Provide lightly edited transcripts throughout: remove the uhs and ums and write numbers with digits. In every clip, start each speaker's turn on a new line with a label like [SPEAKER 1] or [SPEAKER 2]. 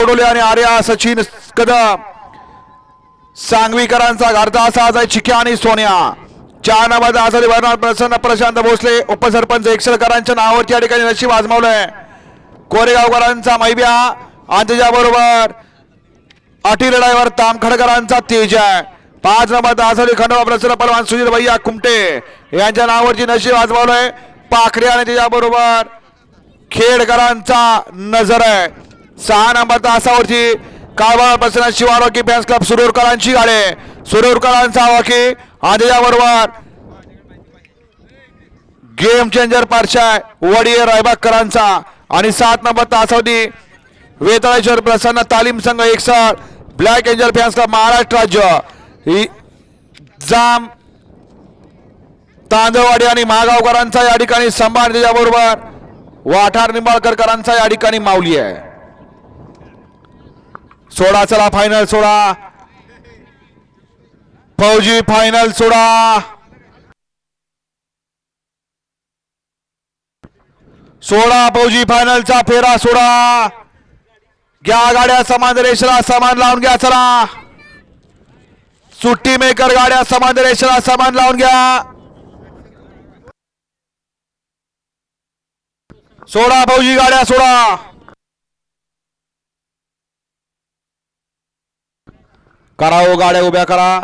[SPEAKER 1] गोडोले आणि आर्या सचिन कदम सांगवीकरांचा घरचा असा चिक्या आणि सोन्या 4 नंबर आजारी भरणार प्रसन्न प्रशांत भोसले उपसरपंच एकसलकरांच्या नावावरती या ठिकाणी नशीब आजमावलंय कोरेगावकरांचा मैब्या आणि त्याच्याबरोबर अटी लढाईवर तामखडकरांचा तेज आहे 5 नंबर आजारी खंडोबा प्रसन्न पलवान सुधीर भैया कुमटे यांच्या नावावरती नशीब आजमावलंय पाखरे आणि त्याच्याबरोबर खेडकरांचा नजर आहे 6 नंबर तासावरती काळवा प्रसन्न शिवारोकी फॅन्स क्लब सुरूरकरांची गाडी सुरूरकरांचा वकी आणि त्याच्याबरोबर गेम चेंजर पारशाय वडिये रायबागकरांचा आणि 7 नंबर तासावरती वेतळेश्वर प्रसन्न तालीम संघ 61 black angel fans club Maharashtra राज्य जाम तांदळवाडी आणि महागावकरांचा या ठिकाणी संभार त्याच्याबरोबर वाठार निंबाळकरकरांचा या ठिकाणी माऊली आहे 16 चला फायनल 16 फौजी फायनल 16 फौजी फायनलचा फेरा 16 घ्या गाड्या समान रेषेला समान लावून घ्या चला सुट्टी मेकर गाड्या समान रेषेला समान लावून घ्या 16 फौजी गाड्या 16 करा हो गाड्या उभ्या करा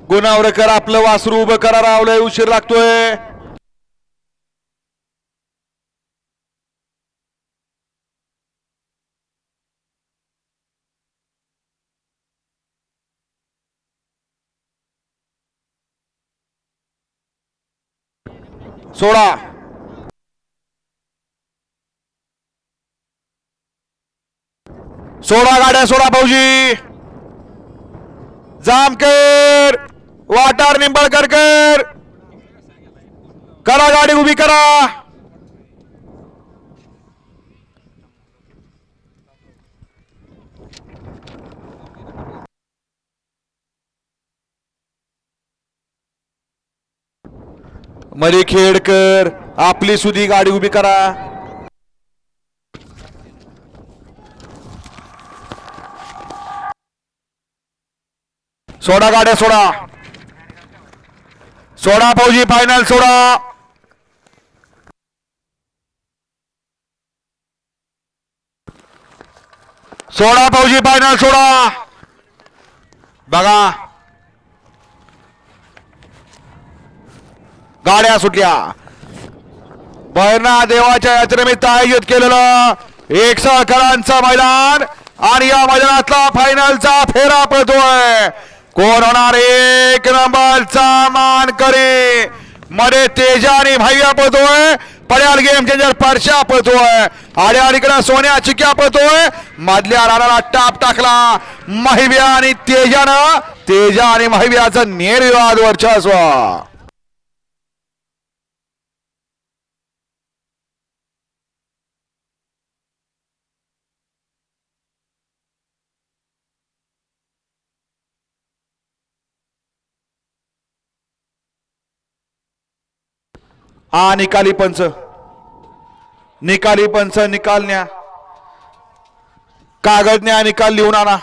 [SPEAKER 1] गुणवरकर आपलं वासरू उभं करा रावलंय उशीर लागतोय सोडा 16 गाड्या 16 फौजी जामकर वाटार निंबाळकर करा गाडी उभी करा मरी खेडकर आपली सुधी गाडी उभी करा सोडा गाड्या 16 फौजी फायनल 16 फौजी फायनल 16 बघा गाड्या सुटल्या बहिणा देवाच्या यात्रेनिमित्त आयोजित केलेलं 100 मैदान आणि या मैदानातला फायनलचा फेरा पडतोय कोण होणार 1 नंबरचा मानकरी मध्ये तेजा आणि भैया पळतोय पड्याल गेम चेंजर परशा पळतोय आड्याकडे सोन्या चिक्या पळतोय मधल्या राणाला टाप टाकला महिव्या आणि तेजानं तेजा आणि महिव्याचं निर्विवाद वर्चस्व निकाली पंच निकाल न्या कागद न्या निकाल लिहून आणा